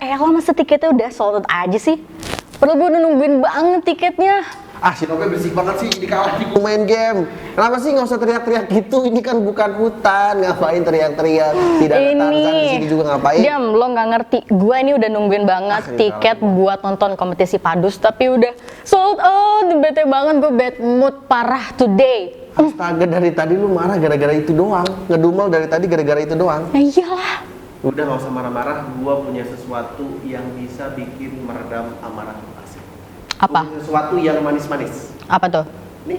ya lah, masa tiketnya udah sold out aja sih? Padahal gue udah nungguin banget tiketnya. Ah, si Nope berisik banget sih, dikalah di main game. Kenapa sih nggak usah teriak-teriak gitu? Ini kan bukan hutan, ngapain teriak-teriak? Tidak ada Tarzan di sini juga ngapain? Diam, lo nggak ngerti. Gue ini udah nungguin banget tiket buat nonton kompetisi padus, tapi udah sold out. Bete banget, gue bad mood parah today. Astaga, dari tadi lu marah gara-gara itu doang. Ngedumel dari tadi gara-gara itu doang. Nah iyalah. Udah nggak usah marah-marah, gua punya sesuatu yang bisa bikin meredam amarah lu. Asik. Apa? Punya sesuatu yang manis-manis. Apa tuh? Nih.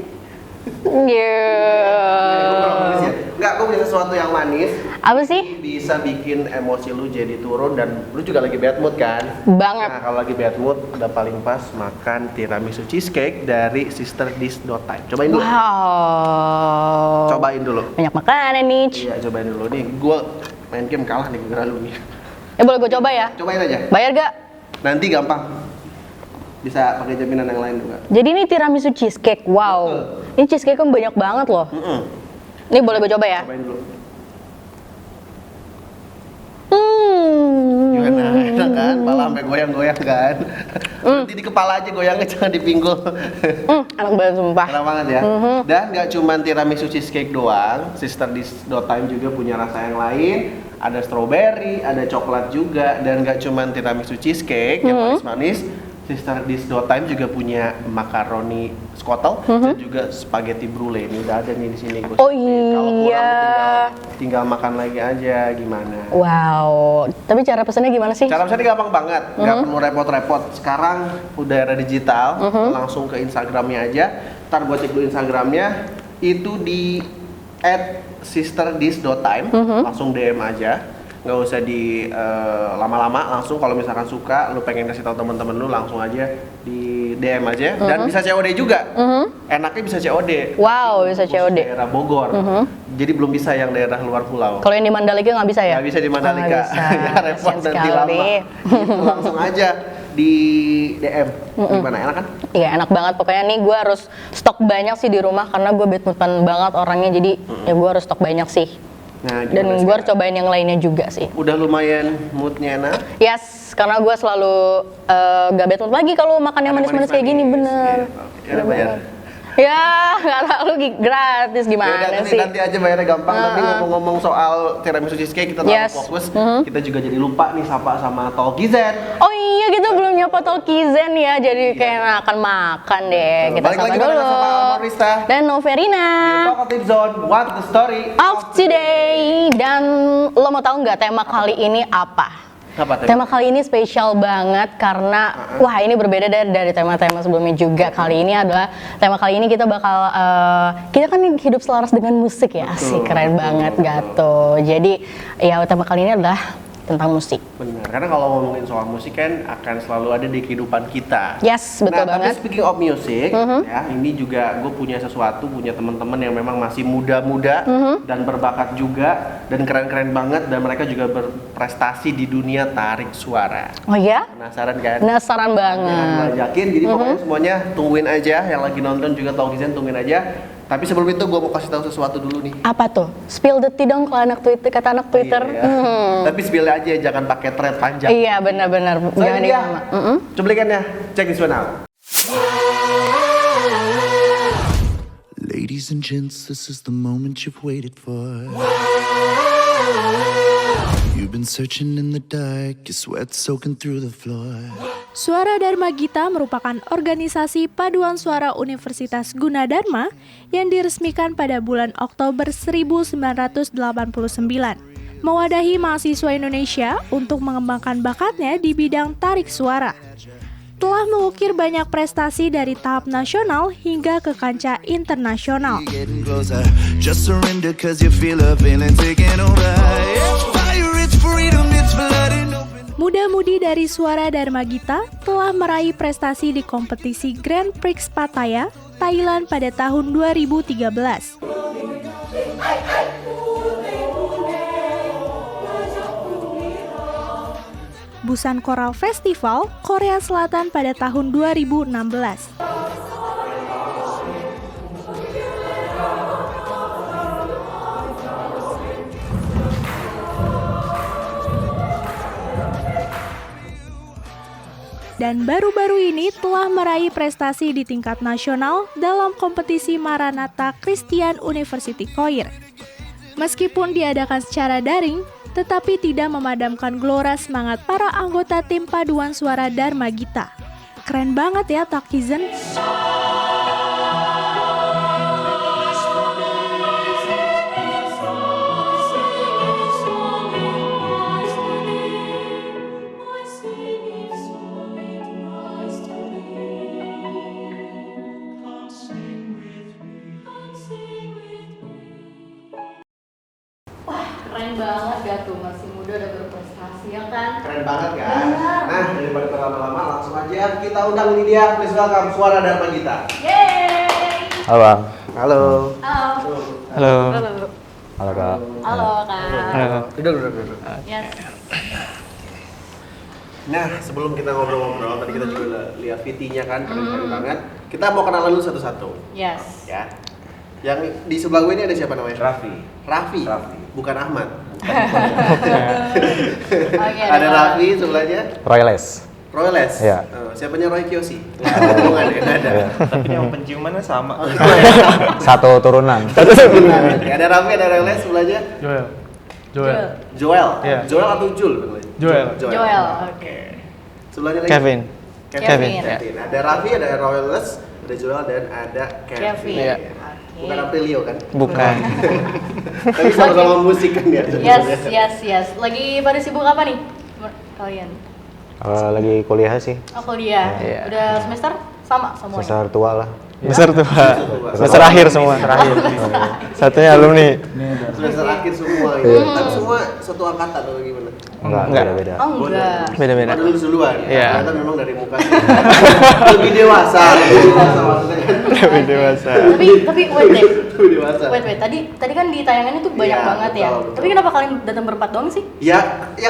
Yeah. Enggak, gua punya sesuatu yang manis. Apa sih? Bisa bikin emosi lu jadi turun dan lu juga lagi bad mood kan? Banget. Nah, kalau lagi bad mood udah paling pas makan tiramisu cheesecake dari Sister Dish Time. Cobain dulu. Wow. Cobain dulu. Banyak makanan nih. Iya, cobain dulu nih. Gua main game kalah nih gara lu nih. Boleh gue coba ya? Cobain aja. Bayar gak? Nanti gampang. Bisa pakai jaminan yang lain juga. Jadi ini tiramisu cheesecake, wow. Ini cheesecake kan banyak banget loh. Ini boleh gue coba ya? Cobain dulu. Hmm. Gimana? Enak kan? Malah sampai goyang-goyang kan? Berarti di kepala aja goyangnya, jangan di pinggul. Enak banget sumpah. Enak banget ya. Dan nggak cuma tiramisu cheesecake doang, Sister Dish Time juga punya rasa yang lain. Ada strawberry, ada coklat juga, dan nggak cuma tiramisu cheesecake yang manis-manis. Sister Dish Time juga punya makaroni skottel dan juga spaghetti brulee. Ini udah ada nih di sini. Gua Oh siapin. Kalau kurang iya. tinggal makan lagi aja, gimana? Wow. Tapi cara pesannya gimana sih? Cara misalnya gampang banget, nggak perlu repot-repot. Sekarang udah era digital, langsung ke Instagramnya aja. Ntar gue cek dulu Instagramnya, itu di @sisterdish.time, langsung DM aja. Nggak usah di lama-lama, langsung kalau misalkan suka, lu pengen kasih tahu teman-teman lu, langsung aja di DM aja. Dan bisa COD juga. Enaknya bisa COD. Wow, Tapi bisa khusus COD. Daerah Bogor. Jadi belum bisa yang daerah luar pulau. Kalau yang di Mandalika nggak bisa ya? Nggak bisa di Mandalika. Nggak bisa. Ya repot Kasian nanti sekali. lama. Gitu, langsung aja di DM. Gimana, enak kan? Iya enak banget, pokoknya nih gue harus stok banyak sih di rumah karena gue bad moodan banget orangnya, jadi ya gue harus stok banyak sih. Nah, Dan gimana gue harus sekarang? cobain yang lainnya juga sih. Udah lumayan moodnya enak. Yes, karena gue selalu gak bad mood lagi kalau makan yang manis-manis kayak gini, bener. Iya, bayar. Ya, nggak lu gratis gimana Yaudah, sih? nanti aja bayarnya gampang. Tapi ngomong-ngomong soal tiramisu cheesecake, kita terlalu Yes. fokus. Kita juga jadi lupa nih sapa sama Talkizen. Oh iya, kita belum nyapa Talkizen ya, jadi kayak akan makan deh. Kita Balik sapa lagi dulu. bareng sama Morista. Dan Noverina. Talkative Zone, what the story Of today. Dan lo mau tahu nggak tema kali ini apa? Apa Tema kali ini spesial banget karena wah ini berbeda dari tema-tema sebelumnya juga. Kali ini adalah tema kali ini kita bakal kita kan hidup selaras dengan musik ya. Asik, keren banget Gato. Jadi ya tema kali ini adalah tentang musik. Benar, karena kalau ngomongin soal musik kan akan selalu ada di kehidupan kita. Yes, betul Nah, banget. tapi speaking of music, ya ini juga gue punya sesuatu, punya teman-teman yang memang masih muda-muda dan berbakat juga dan keren-keren banget, dan mereka juga berprestasi di dunia tarik suara. Oh ya? Penasaran kan? Penasaran Jangan banget. bajakin, jadi pokoknya semuanya tungguin aja, yang lagi nonton juga Talkizen tungguin aja. Tapi sebelum itu gue mau kasih tahu sesuatu dulu nih. Apa tuh? Spill the tea dong kalau anak Twitter, kata anak Twitter. Iya. Tapi spill aja, jangan pakai thread panjang. Iya benar-benar. So, Jangan ini dia lama. cuplikannya, check this one out. Ladies and gents, this is the moment you've waited for. You've been searching in the dark, your sweat soaking through the floor. Suara Dharma Gita merupakan organisasi paduan suara Universitas Gunadarma yang diresmikan pada bulan Oktober 1989. Mewadahi mahasiswa Indonesia untuk mengembangkan bakatnya di bidang tarik suara. Telah mengukir banyak prestasi dari tahap nasional hingga ke kancah internasional. You're getting closer, just surrender cause you feel a feeling taking over. It's fire, it's freedom, it's blood and open. Muda-mudi dari Suara Dharma Gita telah meraih prestasi di kompetisi Grand Prix Pattaya, Thailand pada tahun 2013. Busan Choral Festival, Korea Selatan pada tahun 2016. dan baru-baru ini telah meraih prestasi di tingkat nasional dalam kompetisi Maranatha Christian University Choir. Meskipun diadakan secara daring, tetapi tidak memadamkan gelora semangat para anggota tim paduan suara Dharma Gita. Keren banget ya Talkizen. Keren banget gak tuh, masih muda udah berprestasi ya kan? Keren banget kan? Nah, daripada berlama-lama langsung aja kita undang ini dia. Please welcome Suara Dharma Gita. Yeay! Halo Bang. Halo. Halo. Halo. Halo. Halo Kak. Halo Kak. Halo. Duduk. Yes. Nah, sebelum kita ngobrol-ngobrol, tadi kita juga lihat VT-nya kan, keren banget. Kita mau kenalan dulu satu-satu. Yes. Ya. Yang di sebelah gue ini ada siapa namanya? Raffi. Bukan Ahmad. Oke, Ada Raffi sebelahnya. Royales. Royles. Iya. Siapanya Roy Kiyoshi? Bukan, nggak ada. Tapi yang penciumannya sama. Satu turunan. Oke, ada Raffi, ada Royles sebelahnya. Joel. Iya. Joel atau Jul? Joel. Oke. Sebelahnya lagi. Kevin. Kevin. Ada Raffi, ada Royles, ada Joel dan ada Kevin. Iya. Bukan Aprilio kan? Bukan. Tapi sama-sama musik kan ya. Yes. Lagi pada sibuk apa nih kalian? Lagi kuliah sih. Oh kuliah. Iya. Udah semester sama semuanya? Semester tua lah. Besar tuh Pak. Semester akhir semua. Satunya alumni. Semester akhir semua ini. Tapi semua satu angkatan atau gimana? Enggak, Enggak. beda-beda. Oh enggak. Beda-beda. Ada lulus duluan. Iya. Ternyata memang dari muka lebih dewasa maksudnya kan. Lebih dewasa. Tapi wait deh. Lebih dewasa. Wait. Tadi kan di tayangan itu banyak Iya, banget ya. betul. Tapi kenapa kalian datang berempat doang sih? Ya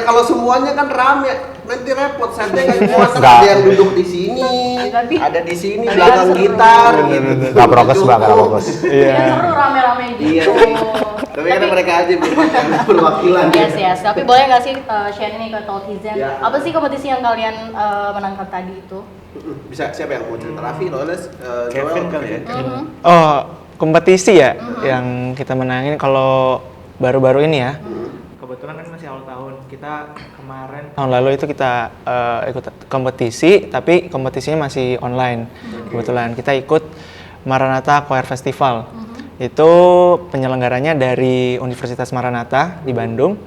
kalau semuanya kan rame, nanti repot. Setnya nggak muat. Enggak. Ada yang duduk di sini, Tapi- ada di sini tapi belakang kan seru. gitar. Gitu. Enggak prokes, Bang, enggak prokes. Iya. Kan seru rame-rame gitu. Iya. Tapi kan mereka aja berwakilan. Yes. Tapi boleh nggak sih share ini ke Talkizen? Ya. Apa sih kompetisi yang kalian menangkan tadi itu? Bisa siapa yang mau cerita? Raffi, Roles, Kevin Joel, kali ya. Oh, kompetisi ya yang kita menangin kalau baru-baru ini ya. Kebetulan kan masih awal tahun. Kita kemarin Tahun lalu itu kita ikut kompetisi, tapi kompetisinya masih online. Kebetulan kita ikut Maranatha Choir Festival. Itu penyelenggaranya dari Universitas Maranatha di Bandung.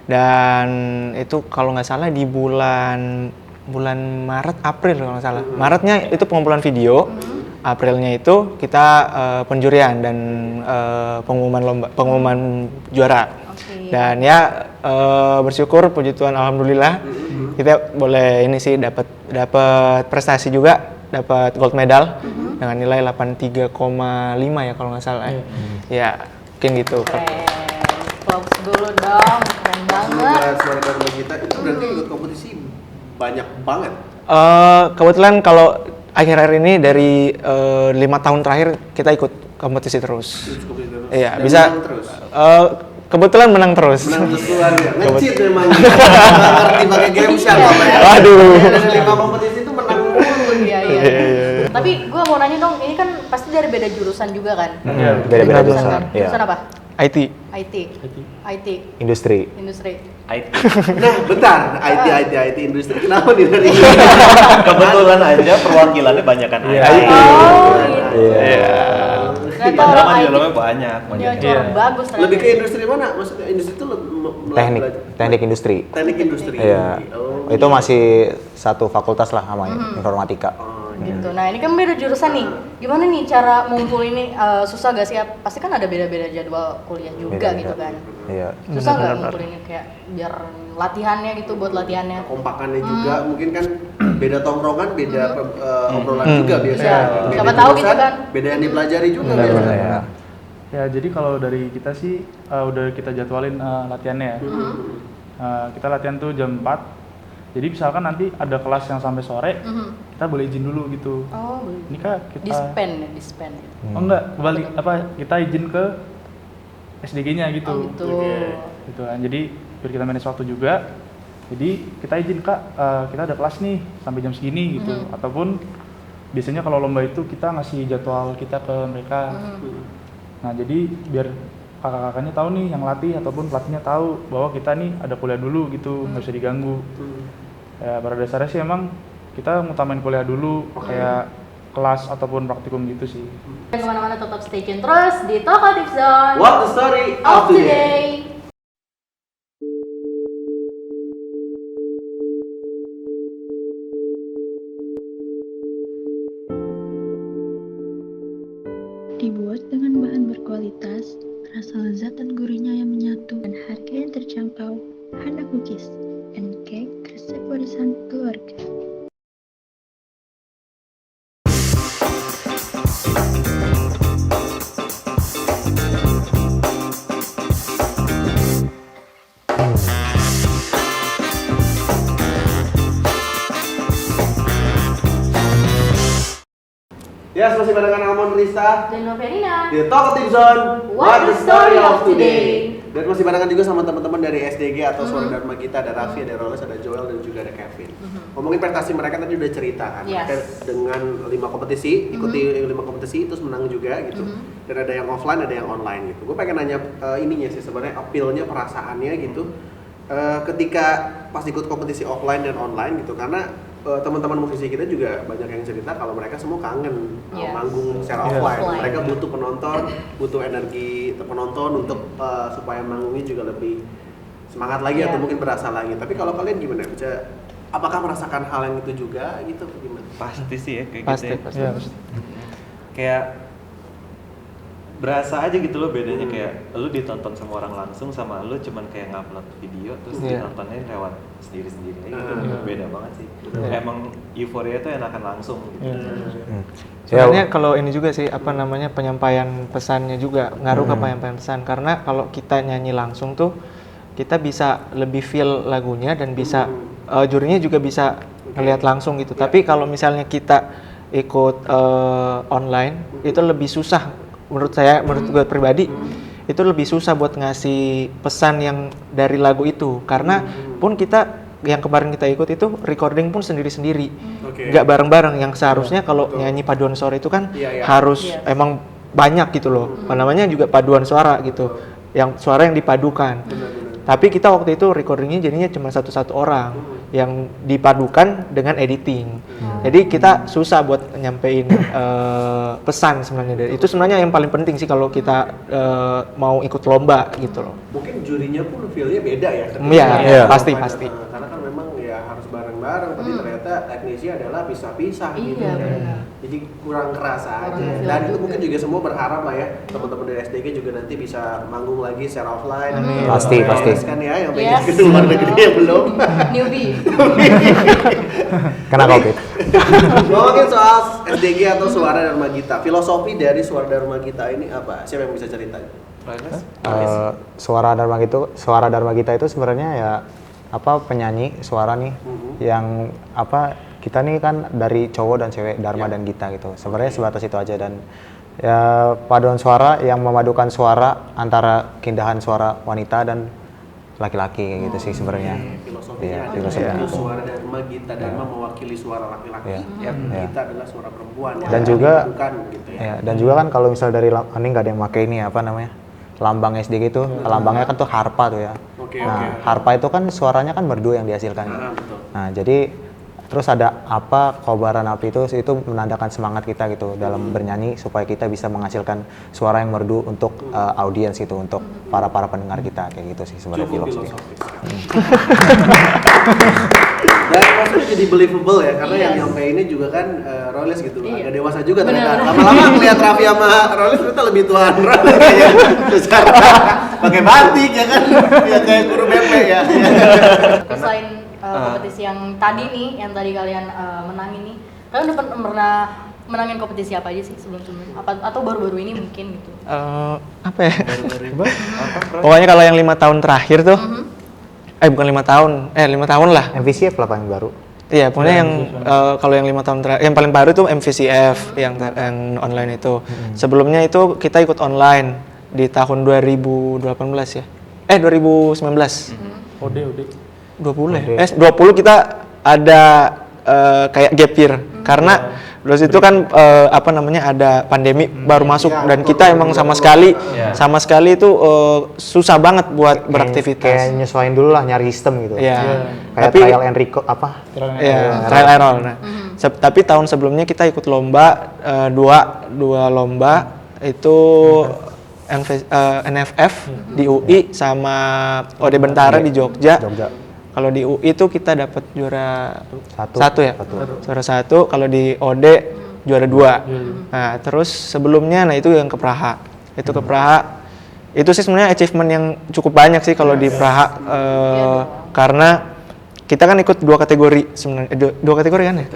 Dan itu kalau nggak salah di bulan Maret April kalau nggak salah. Maretnya itu pengumpulan video. Aprilnya itu kita penjurian dan pengumuman juara. Oke. Dan ya bersyukur puji Tuhan alhamdulillah kita boleh ini sih dapat prestasi juga, dapat gold medal dengan nilai 83,5 ya kalau nggak salah. Ya, mungkin gitu. Keren. Props dulu dong. Keren banget. Suara Dharma Gita itu berarti ikut kompetisi banyak banget. Kebetulan kalau akhir-akhir ini dari 5 tahun terakhir kita ikut kompetisi terus. Iya, Dan bisa. menang terus. Kebetulan menang terus. Menang terus keluar ya. Nge-cheat memang. Nggak ngerti pakai game shot apa ya. Waduh. Dari 5 kompetisi itu menang mulu. Iya. Tapi gue mau nanya dong, ini kan pasti dari beda jurusan juga kan? Beda-beda Jurusan jurusan. kan? Jurusan apa? IT, IT. industri. Industri. Nah, bentar. IT industri kenapa nih dari ini? kebetulan aja perwakilannya banyak kan. Oh gitu. Iya. Ternyata Padahal orang kan di IT dalamnya banyak. punya cor bagus ternyata. Lebih ke industri mana? Maksudnya industri itu Teknik industri. Teknik industri. Iya. Oh, Itu masih satu fakultas lah sama informatika. Gitu. Nah ini kan beda jurusan nih. Gimana nih cara ngumpul ini susah gak sih? Pasti kan ada beda-beda jadwal kuliah juga Beda-beda. gitu kan. Iya. Susah nggak ngumpul ini kayak biar latihannya gitu buat latihannya. Kompakannya juga mungkin kan beda tongkrongan, beda obrolan juga biasanya. Iya. Beda Siapa tahu gitu jurusan, kan. Beda yang dipelajari juga Benar, biasanya. ya. Ya, jadi kalau dari kita sih udah kita jadwalin latihannya ya. Kita latihan tuh jam 4. Jadi misalkan nanti ada kelas yang sampai sore, kita boleh izin dulu gitu. Oh, boleh. Ini Kak, kita Dispen. Oh enggak, kembali kita izin ke SDG-nya gitu. Oh gitu. Gitu kan. Jadi biar kita manage waktu juga. Jadi kita izin Kak, kita ada kelas nih sampai jam segini gitu. Ataupun biasanya kalau lomba itu kita ngasih jadwal kita ke mereka. Nah jadi biar kakak-kakaknya tahu nih yang latih ataupun pelatihnya tahu bahwa kita nih ada kuliah dulu gitu, nggak bisa diganggu. Ya pada dasarnya sih emang kita ngutamain kuliah dulu, kayak kelas ataupun praktikum gitu sih. Dan kemana-mana tetap stay tune terus di Talkative Zone. What the story of today? Dibuat dengan bahan berkualitas, rasa lezat dan gurihnya yang menyatu, dan harga yang terjangkau. Hana Cookies and Cake resep warisan keluarga. Yes, masih barengan Almond Rista Dan Novelina. di Talkative Zone. What the story of today? Dan masih barengan juga sama teman-teman dari SDG atau Suara Dharma Gita, ada Raffi, ada Roles, ada Joel, dan juga ada Kevin. Ngomongin prestasi mereka tadi udah cerita kan, mereka dengan 5 kompetisi, ikuti 5 kompetisi terus menang juga gitu. Dan ada yang offline, ada yang online gitu. Gue pengen nanya ininya sih sebenarnya appeal-nya, perasaannya gitu. Ketika pas ikut kompetisi offline dan online gitu, karena teman-teman musisi kita juga banyak yang cerita kalau mereka semua kangen manggung secara offline. Mereka butuh penonton, butuh energi penonton untuk supaya manggungnya juga lebih semangat lagi atau mungkin berasa lagi. Tapi kalau kalian gimana? Apakah merasakan hal yang itu juga gitu? Gimana? Pasti sih ya kayak Pasti, gitu pasti. ya. Kayak berasa aja gitu loh bedanya, kayak lu ditonton sama orang langsung sama lu cuman kayak ngupload video terus ditontonnya lewat sendiri-sendiri gitu. Beda banget sih. Emang euforia itu enakan langsung gitu. Sebenarnya kalau ini juga sih apa namanya penyampaian pesannya juga ngaruh ke penyampaian pesan, karena kalau kita nyanyi langsung tuh kita bisa lebih feel lagunya dan bisa jurinya juga bisa ngelihat langsung gitu. Tapi kalau misalnya kita ikut online itu lebih susah menurut saya, menurut gue pribadi itu lebih susah buat ngasih pesan yang dari lagu itu, karena pun kita yang kemarin kita ikut itu recording pun sendiri-sendiri, nggak bareng-bareng. Yang seharusnya kalau nyanyi paduan suara itu kan harus emang banyak gitu loh, namanya juga paduan suara gitu, yang suara yang dipadukan. Tapi kita waktu itu recordingnya jadinya cuma satu orang yang dipadukan dengan editing. Jadi kita susah buat nyampein pesan sebenarnya. Itu sebenarnya yang paling penting sih kalau kita mau ikut lomba gitu loh. Mungkin jurinya pun feel-nya beda ya. Iya, pasti. Karena kan memang ya harus bareng-bareng, tapi ternyata teknisnya adalah pisah-pisah gitu kan. Jadi kurang kerasa aja. Dan itu mungkin juga semua berharap lah ya teman-teman dari SDG juga nanti bisa manggung lagi secara offline. Pasti. Kan ya yang pengen ke luar negeri yang belum. Newbie. Kena COVID. Ngomongin soal SDG atau Suara Dharma Gita, filosofi dari Suara Dharma Gita ini apa? Siapa yang bisa cerita? Suara Dharma Gita itu sebenarnya ya apa penyanyi suara nih yang apa kita nih kan dari cowok dan cewek Dharma dan Gita gitu. Sebenarnya sebatas itu aja, dan ya paduan suara yang memadukan suara antara keindahan suara wanita dan laki-laki kayak gitu sih sebenarnya. Filosofinya filosofinya. Suara Dharma Gita, Dharma mewakili suara laki-laki, yang Gita adalah suara perempuan. Dan juga gitu ya. dan juga kan kalau misal dari ini nggak ada yang pakai ini apa namanya lambang SDG itu, lambangnya kan tuh harpa tuh ya. Harpa itu kan suaranya kan merdu yang dihasilkan. Nah jadi terus ada apa kobaran api itu menandakan semangat kita gitu dalam bernyanyi supaya kita bisa menghasilkan suara yang merdu untuk audiens itu, untuk para pendengar kita kayak gitu sih sebenarnya filosofi. Dan maksudnya jadi believable ya, karena yang nyampeinnya juga kan Roles gitu, agak dewasa juga ternyata. Lama-lama ngeliat Raffi sama Roles ternyata lebih tuaan Roles kayak secara pakai batik ya kan, ya kayak guru bebek ya. Selain kompetisi yang tadi nih, yang tadi kalian menangin nih, kalian udah pernah menangin kompetisi apa aja sih sebelum-sebelumnya? Atau baru-baru ini mungkin gitu? Apa ya? Pokoknya kalau yang 5 tahun terakhir tuh, bukan 5 tahun, 5 tahun lah. MVCF lah paling baru. Iya, pokoknya yang kalau yang 5 tahun terakhir, yang paling baru itu MVCF yang online itu. Sebelumnya itu kita ikut online di tahun 2018 ya. 2019. Ode. 20 ya? 20 kita ada kayak gap year karena terus itu kan apa namanya ada pandemi baru masuk dan kita emang sama sekali itu susah banget buat beraktivitas. Kayak nyesuaiin dulu lah, nyari sistem gitu. Iya. Kayak Tapi trial and record apa? trial error. Nah, tapi tahun sebelumnya kita ikut lomba dua lomba itu NFF di UI sama OD Bentara di Jogja. Kalau di UI itu kita dapat juara satu ya, juara satu. Kalau di OD juara 2. Nah terus sebelumnya, nah itu yang ke Praha. Itu ke Praha. Itu sih sebenarnya achievement yang cukup banyak sih kalau di Praha, karena kita kan ikut 2 kategori sebenarnya, 2 kategori kan ya,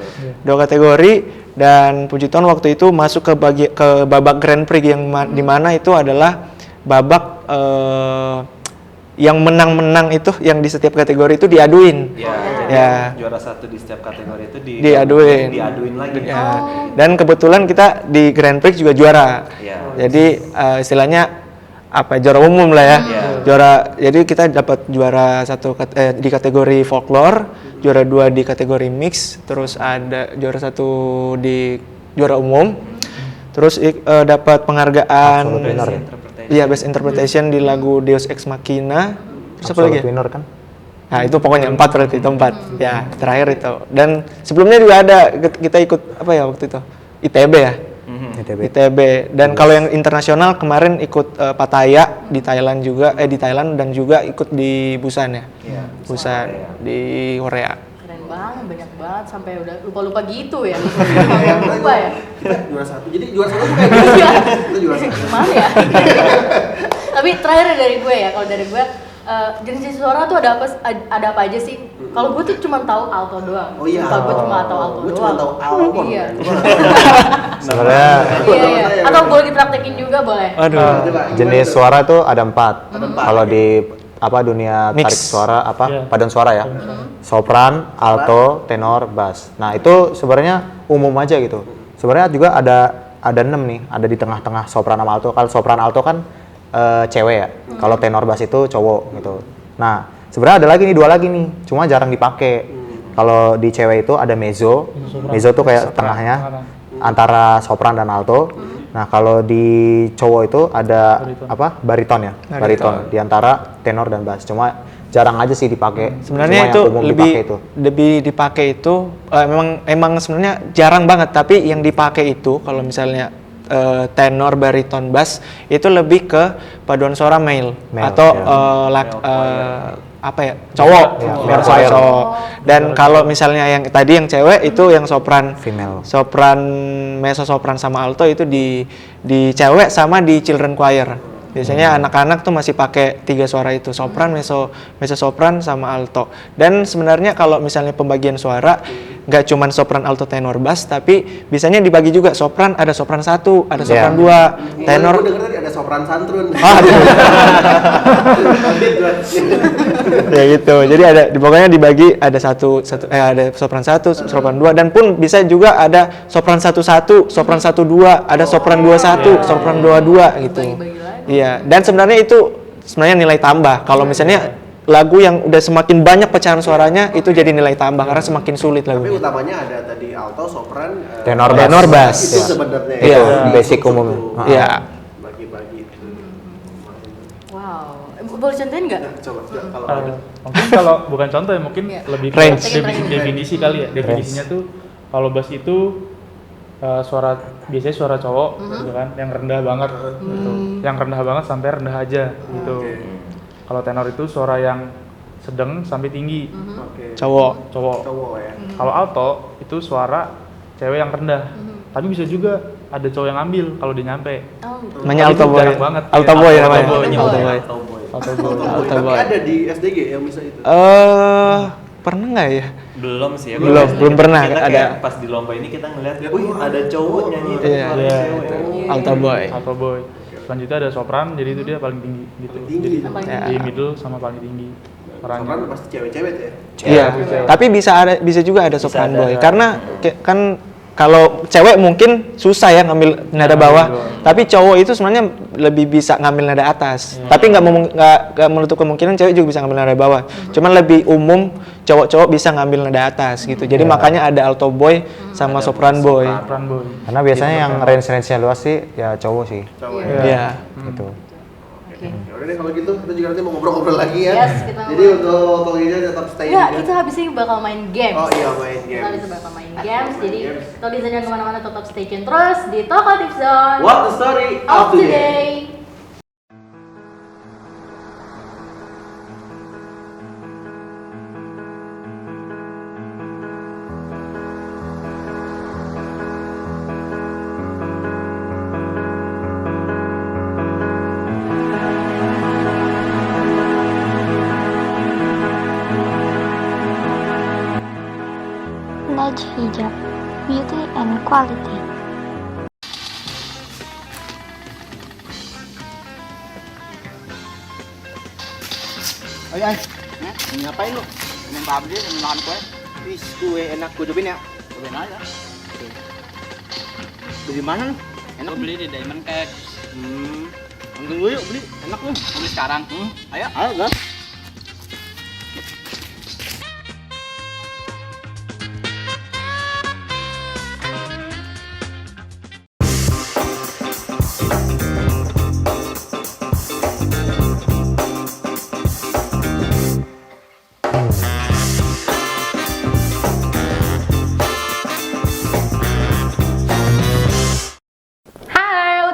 2 kategori dan puji Tuhan waktu itu masuk ke babak Grand Prix yang dimana itu adalah babak yang menang-menang itu yang di setiap kategori itu diaduin. Ya. Juara 1 di setiap kategori itu diaduin lagi. Dan kebetulan kita di Grand Prix juga juara. Jadi istilahnya apa juara umum lah ya. Juara, jadi kita dapat juara 1 di kategori folklore, juara 2 di kategori mix, terus ada juara 1 di juara umum. Terus dapat penghargaan Best Interpretation di lagu Deus Ex Machina. Terus apa lagi? Winner kan? Nah itu pokoknya 4 berarti, itu 4. Ya terakhir itu. Dan sebelumnya juga ada kita ikut apa ya waktu itu? ITB ya? ITB. Dan kalau yang internasional kemarin ikut Pattaya di Thailand juga, di Thailand dan juga ikut di Busan ya? Busan di Korea. Keren banget, banyak banget sampai udah lupa-lupa gitu ya. Lupa ya. Kita juara 1. Jadi juara 1 tuh kayak gitu. Kita juara 1. Gimana ya? Tapi terakhir dari gue ya, kalau dari gue jenis suara tuh ada apa aja sih? Kalau gue tuh cuma tahu alto doang. Oh iya. Gue cuma tahu alto doang. Gue cuma tahu alto. Iya. Sebenarnya Iya. Atau boleh dipraktekin juga boleh. Aduh. jenis suara itu ada 4. Kalau di dunia Mix. tarik suara paduan suara ya. Sopran, alto, tenor, bass. Nah, itu sebenarnya umum aja gitu. Sebenarnya juga ada 6 nih, ada di tengah-tengah sopran sama alto. Kalau sopran alto kan cewek ya. Kalau tenor bass itu cowok gitu. Nah, sebenarnya ada lagi nih 2 lagi nih, cuma jarang dipakai. Kalau di cewek itu ada mezzo. Mezzo tuh kayak tengahnya antara sopran dan alto. Nah, kalau di cowok itu ada bariton ya. Bariton di antara tenor dan bass. Cuma jarang aja sih dipakai. Sebenarnya itu lebih dipakai itu emang sebenarnya jarang banget, tapi yang dipakai itu kalau misalnya tenor, bariton, bass itu lebih ke paduan suara male atau cowok, cowok. Dan kalau misalnya yang tadi yang cewek itu yang sopran, female, sopran, mezzo sopran sama alto itu di cewek sama di children choir. Biasanya anak-anak tuh masih pakai 3 suara itu, sopran, mezzo sopran sama alto. Dan sebenarnya kalau misalnya pembagian suara nggak cuma sopran, alto, tenor, bass, tapi biasanya dibagi juga sopran, ada sopran 1, ada sopran 2, tenor. Gue denger tadi ada sopran santrun. Ya gitu. Jadi pokoknya dibagi ada ada sopran 1, sopran 2 dan pun bisa juga ada sopran 1-1, sopran 1-2, ada sopran 2-1, sopran 2-2 gitu. Iya, dan sebenarnya itu nilai tambah. Kalau misalnya lagu yang udah semakin banyak pecahan suaranya itu jadi nilai tambah karena semakin sulit lagunya. Tapi utamanya ada tadi alto, sopran, tenor, bass. Itu sebenarnya itu basic umum. Iya. Bagi-bagi. Wow. Boleh contohin nggak? Coba kalau Mungkin kalau bukan contoh ya, mungkin lebih ke Range. definisi kali ya. Definisinya tuh kalau bass itu biasanya suara cowok gitu kan, yang rendah banget gitu. Yang rendah banget sampai rendah aja gitu. Kalau tenor itu suara yang sedang sampai tinggi. Cowok. ya. Kalau alto itu suara cewek yang rendah. Tapi bisa juga ada cowok yang ambil kalau dia nyampe. Namanya Tapi alto itu boy. jarang banget. Alto boy namanya. Alto boy. Tapi ada di SDG yang bisa itu. Pernah nggak ya? Belum sih ya. Belum pernah Kita ada. kayak pas di lomba ini kita ngeliat, ada cowok nyanyi itu. Iya. Alto boy. Alto boy. Selanjutnya ada sopran, jadi itu dia paling tinggi gitu. Jadi di middle sama paling tinggi. Sopran pasti cewek-cewek ya. Iya. Tapi bisa juga ada sopran boy. Karena kan kalau cewek mungkin susah ya ngambil nada bawah, tapi cowok itu sebenarnya lebih bisa ngambil nada atas. Tapi nggak menutup kemungkinan cewek juga bisa ngambil nada bawah. Cuman lebih umum cowok-cowok bisa ngambil nada atas gitu. Jadi makanya ada alto boy sama sopran boy. Karena biasanya yang range-nya luas sih ya cowok sih. Iya. Gitu. Ya udah deh kalau gitu kita juga nanti mau ngobrol-ngobrol lagi ya. Yes, kita Jadi untuk ini tetap stay Ya, juga. kita habis ini bakal main games. Oh iya main Kita game. habis bakal main games. Jadi, kalau jangan kemana-mana tetap stay tune terus di Talkative Zone. What the story of today. Naj Hijab, Beauty and Quality. Ay, ay. Ngapain lu? Main PUBG, main kue. Wis, kue enak gue cobain ya. Cobain aja. Beli mana lu? Enak beli di Diamond Cake. Ambil dulu yuk, beli. Enak lu. Beli sekarang. Ayo. Ayo, gas.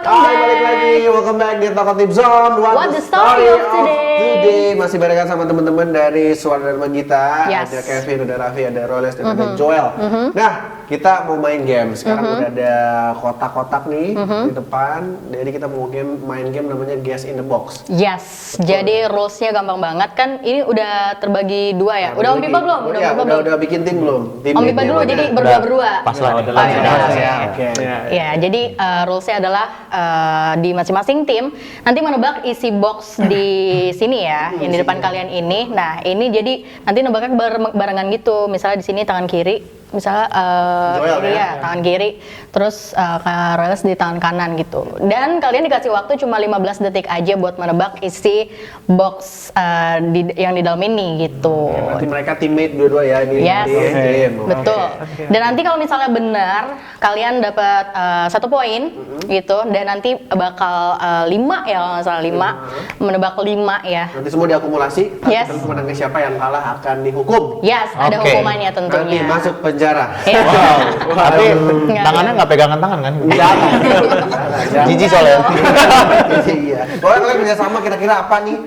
Hai, balik lagi. Welcome back di Talkative Zone. What the story of today? Masih barengan sama teman-teman dari Suara Dharma Gita. Yes. Ada Kevin, ada Raffi, ada Roles, dan ada Joel. Nah, kita mau main game. Sekarang udah ada kotak-kotak nih di depan. Jadi kita mau main game namanya Guess in the Box. Yes, jadi rules-nya gampang banget kan. Ini udah terbagi dua ya. Udah Om Pipa belum? Udah, udah bikin tim belum? Tim Om Pipa dulu, jadi berdua-berdua. Pas lah. ya. Oke. Ya, jadi rules-nya adalah di masing-masing tim nanti menebak isi box di sini ya, yang di depan kalian ini. Nah, ini jadi nanti nebaknya barengan gitu. Misalnya di sini tangan kiri, misalnya Joel, kiri ya? tangan kiri, terus Kak Reles di tangan kanan gitu. Dan kalian dikasih waktu cuma 15 detik aja buat menebak isi box yang di dalam ini gitu. Berarti mereka teammate dua-dua ya ini. Yes, di game. betul. Dan nanti kalau misalnya benar, kalian dapat 1 poin gitu. Dan nanti bakal 5 ya, kalau nggak salah 5, menebak 5 ya. Nanti semua diakumulasi. Yes. Nanti pemenangnya siapa yang kalah akan dihukum. Yes, ada Oke. hukumannya Nanti tentunya. masuk penjara. Ya. Tapi Nggak. tangannya nggak pegangan tangan kan? Jangan. Jijik soalnya. Iya. Pokoknya kalian bisa sama kira-kira apa nih?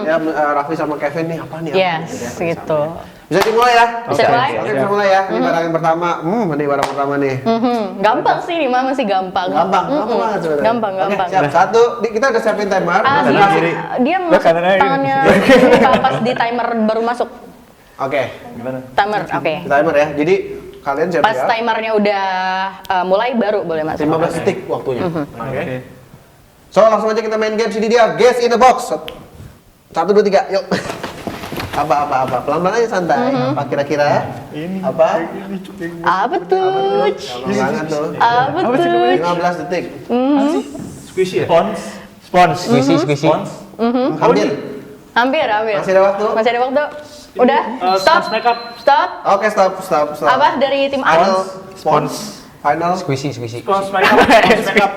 Ya Raffi sama Kevin nih apa nih? Yes, gitu. Bisa dimulai ya? Bisa mulai? Oke, bisa mulai ya. Ini barang yang pertama. Ini barang pertama nih. Gampang sih, ini mah masih gampang. Gampang banget sebenarnya. Gampang, Oke, gampang. siap. Satu, kita udah siapin timer. Dia masuk tangannya pas di timer baru masuk. Oke. Timer, oke. Timer ya. Jadi kalian siap Pas ya. timernya udah mulai baru boleh masuk. 15 detik waktunya. Oke. So langsung aja kita main game. Sini dia, Guess in the Box. 1, 2, 3, yuk. Apa. Pelan-pelan aja santai. Apa kira-kira? Apa? Apa tuh? Gampang banget tuh. Apa tuh? 15 detik. Squishy ya? Spons, squishy. Hampir. Masih ada waktu? Masih ada waktu. Udah? Stop. Stop. Oke, stop. Apa dari tim Final. A? Spons. Final. Squishy. Spons makeup.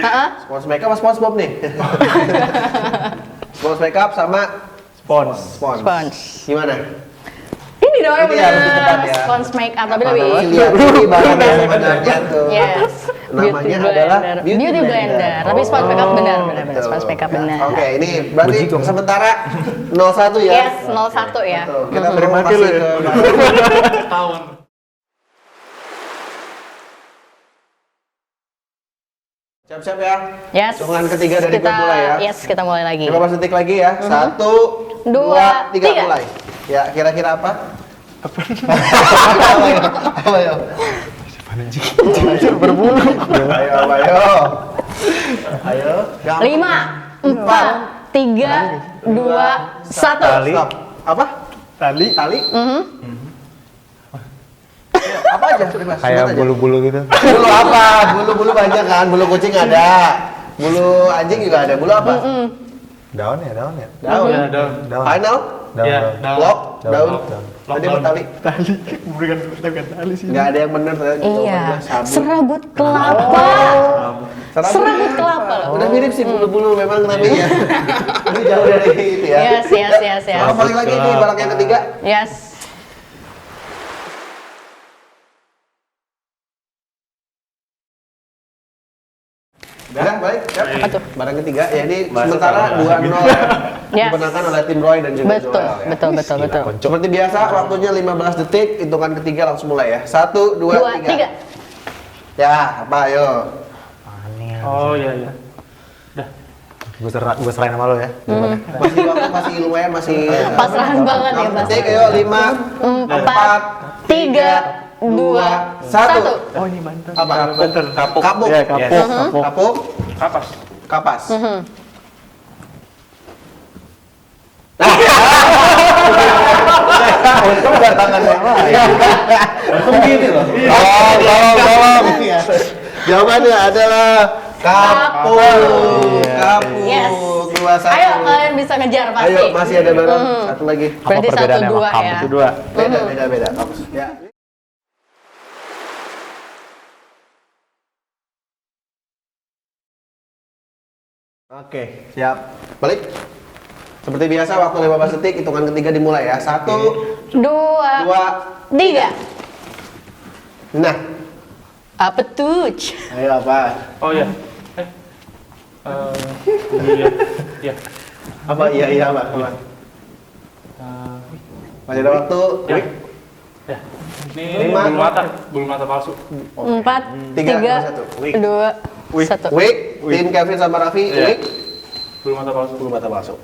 Heeh. Spons makeup apa spons Bob nih? Spons makeup sama spons. Gimana? Ini dong yang Ini harus di depan benar. ya. Spons make up tapi lebih. Lihat ini barang yang sebenarnya tuh. Yes. Namanya adalah Beauty Blender. Tapi spons make up benar. Betul. Spons make up benar. Oke, ini berarti sementara 0-1 ya. Yes, 0-1 ya. Betul. Kita terima kasih ke Siap-siap ya. Yes. Hitungan ketiga dari gue Kita mulai ya. Yes, kita mulai lagi. 15 detik lagi ya. 1, 2, 3 mulai. Ya, kira-kira apa? Apa ya? Berbulu. Ayo. 5, 4, 3, 2, 1. Stop. Apa? Tali. Ya, apa aja? ada, bebas. Kayak Sebut aja. bulu-bulu gitu. Bulu apa? Bulu-bulu banyak kan, bulu kucing ada. Bulu anjing juga ada. Bulu apa? Daun ya. Daun. Ya, daun. Final? Daun. Ya, daun. Lock? Daun? Daun. Tadi apa tali? Bukan tali sih. Nggak ada yang bener. Iya. Sabun. Serabut kelapa. Serabut kelapa loh. Udah mirip sih bulu-bulu memang namanya. Ini jauh dari itu ya. Yes. Kalau balik lagi nih barang yang ketiga. Yes. Udah, balik. Siap. Apa tuh? Barang ketiga, ya ini Masuk sementara sama. 2-0 Yes. dimenangkan oleh tim Roy dan juga Betul, Joel ya. betul. Seperti biasa, waktunya 15 detik, hitungan ketiga langsung mulai ya. 1, 2, 3. Ya, apa ayo? Oh iya. Gue serahin sama lo ya. Masih waktu masih lumayan, masih Pasrahan banget ya, Bas. detik, ayo 5, 4, 3, 2, 1. Oh ini mantap. Apa? Kapuk. Kapuk. Ya, kapuk. Kapuk. Kapas. Kapas. Untung gak tangan yang lain. Untung gini loh. Tolong. Jawabannya adalah kapuk. Kapuk. Yes. 2, 1. Ayo kalian bisa ngejar pasti. Ayo, masih ada barang. Satu lagi. Berarti Apa perbedaannya 1, 2 sama ya. kamu? Beda. Kapus. Ya. Oke, siap. Balik. Seperti biasa, waktu 15 detik, hitungan ketiga dimulai ya. 1, 2, 3. Nah. Apa tuh? Ayo apa? Oh iya. Iya. Apa? Iya, apa? Masih ada waktu. Ya. Ini 5, bulu mata palsu. 4, 3, 3, 2, 1. Wik, tim Kevin sama Raffi. Iya. Wik, Bulu mata palsu. bulu mata palsu.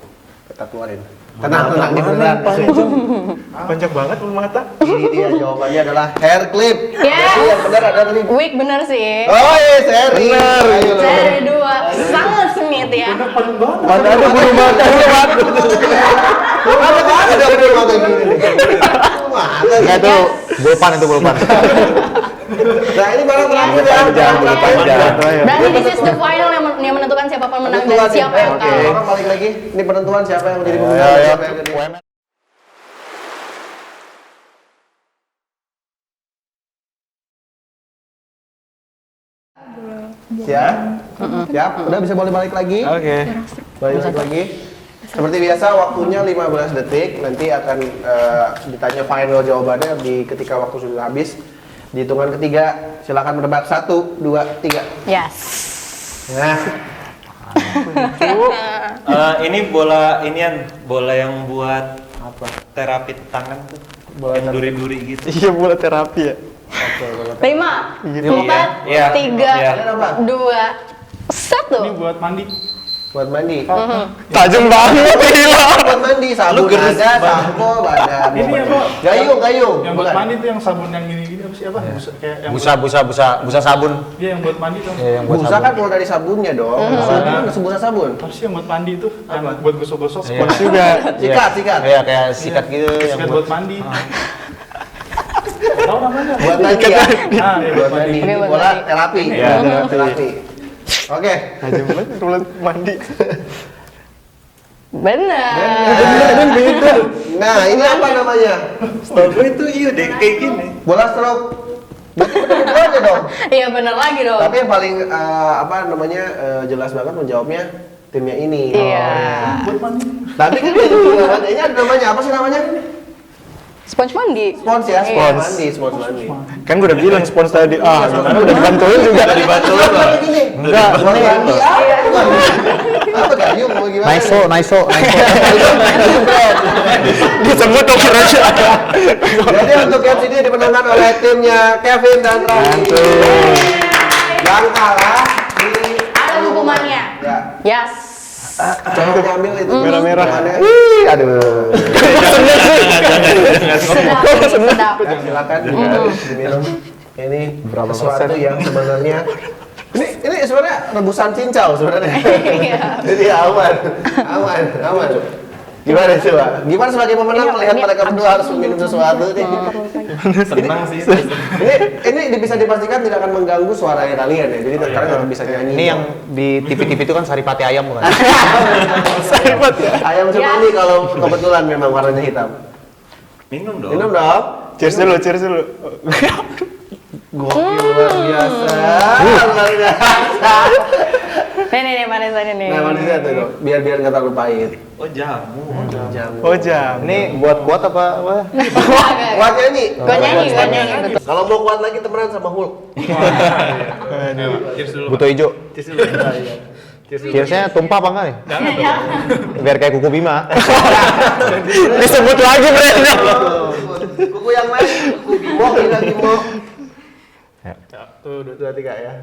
Kita keluarin. Tenang, ini beneran. Panjang banget bulu mata. Ini dia jawabannya adalah hair clip. Yes. Jadi yang benar ada tadi. Wig bener sih. Oh iya, seri. Benar. Ayo lo. Seri 2, sangat sengit ya. Mana ada bulu mata? Ada bulu mata gini nih. Enggak tuh, bulpan itu bulpan. Nah ini barang terakhir ya. Berarti this is the final yang menentukan siapa pemenang dan Penentuan siapa yang Oke, kalah. orang balik lagi. Ini penentuan siapa yang menjadi pemenang. Siapa yang jadi Siap? Siap? Udah bisa boleh balik lagi? Oke. Balik lagi. Seperti biasa waktunya 15 detik. Nanti akan ditanya final jawabannya ketika waktu sudah habis. Di hitungan ketiga silakan menebak 1, 2, 3. Yes. Nah, Ini bola yang buat apa? Terapi tangan tuh. Yang duri-duri gitu. Iya, bola terapi ya. 5, 4, Iya. 3, Iya. 2, 1. Ini buat mandi. buat mandi. Tajam banget gila. Buat mandi, sabun ada, sampo ada. Ini apa? Gayung. Yang buat Bukan. mandi tuh yang sabun yang gini-gini apa sih apa? Busa, kayak yang Busa sabun. Iya yang buat mandi tuh. Iya, yang buat Busa sabun. kan keluar dari sabunnya dong. Sabun, busa sabun. Apa sih yang buat mandi itu? Yang buat gosok-gosok. Iya. Spons Juga. Sikat. Iya, kayak sikat gitu yang Sikat buat mandi. Tahu namanya? Buat mandi ya. Ah, iya, Buat mandi. Oke, Ini buat bola mandi. terapi. Iya, terapi. Oke. Tajam banget bola mandi. Bener. Nah, ini apa namanya? Setahu gue itu iya deh kayak gini. Bola stroke. Berarti bener aja dong. Iya bener lagi dong. Tapi yang paling jelas banget menjawabnya timnya ini. Iya. Tapi kan ini ada namanya apa sih namanya? Sponge mandi. Spons ya, Iya. spons mandi. Kan gue udah bilang spons tadi. Ah, gimana udah dibantuin juga. Udah dibantuin loh. Enggak, Spons mandi apa gayung mau gimana? Naiso. Disebut dokter aja. Jadi untuk games ini dimenangkan oleh timnya Kevin dan Raffi. Yang kalah di Ada hukumannya. Ya. Yes. Coba ngambil itu Merah-merah. hukumannya. Aduh. Sedap. Ya, silakan diminum. Ini Berapa sesuatu persen? yang sebenarnya ini sebenarnya rebusan cincau sebenarnya. Iya. Jadi aman. Gimana coba? Gimana sebagai pemenang melihat mereka berdua harus minum sesuatu nih? Senang sih. Ini bisa dipastikan tidak akan mengganggu suara kalian ya. Jadi kalian tetap bisa nyanyi. Ini yang di TV-TV itu kan saripati ayam bukan? Ayam cuma ini kalau kebetulan memang warnanya hitam. Minum dong. Minum dong. Cheers dulu, cheers dulu. Gokil luar biasa. Luar biasa. Nih manisannya nih. Nah, manisnya tuh dong. Biar nggak terlalu pahit. Oh jamu. Oh jam. Ini buat kuat apa? Kuat nyanyi. Gua nyanyi, betul. Kalau mau kuat lagi temenan sama Hulk. Butuh hijau. Cheersnya tumpah apa enggak nih? Biar kayak kuku Bima. Disebut lagi brandnya. Kuku yang lain, kuku Bimo, lagi Bimo. Tuh, 2, 3 ya.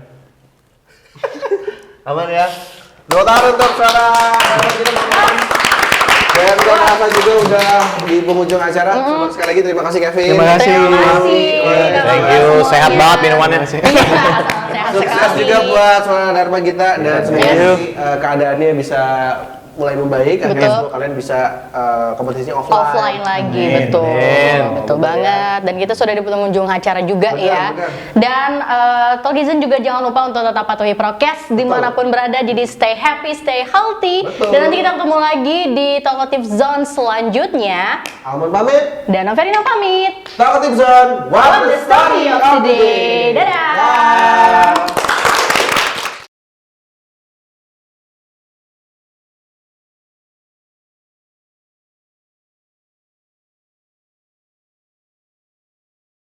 Aman ya. Doa untuk suara. Dan gua rasa juga udah di penghujung acara. Sekali lagi terima kasih Kevin. Terima kasih. Thank you. Sehat banget minumannya. Sukses juga buat suara Dharma kita dan semoga keadaannya bisa mulai membaik. Akhirnya kalian bisa kompetisinya Offline lagi, betul. Betul banget. Dan kita sudah di penghujung acara juga ya. Dan Talkizen juga jangan lupa untuk tetap patuhi prokes dimanapun berada. Jadi stay happy, stay healthy. Dan nanti kita ketemu lagi di Talkative Zone selanjutnya. Alman pamit. Dan Noverina pamit. Talkative Zone, what the story of today. Dadah.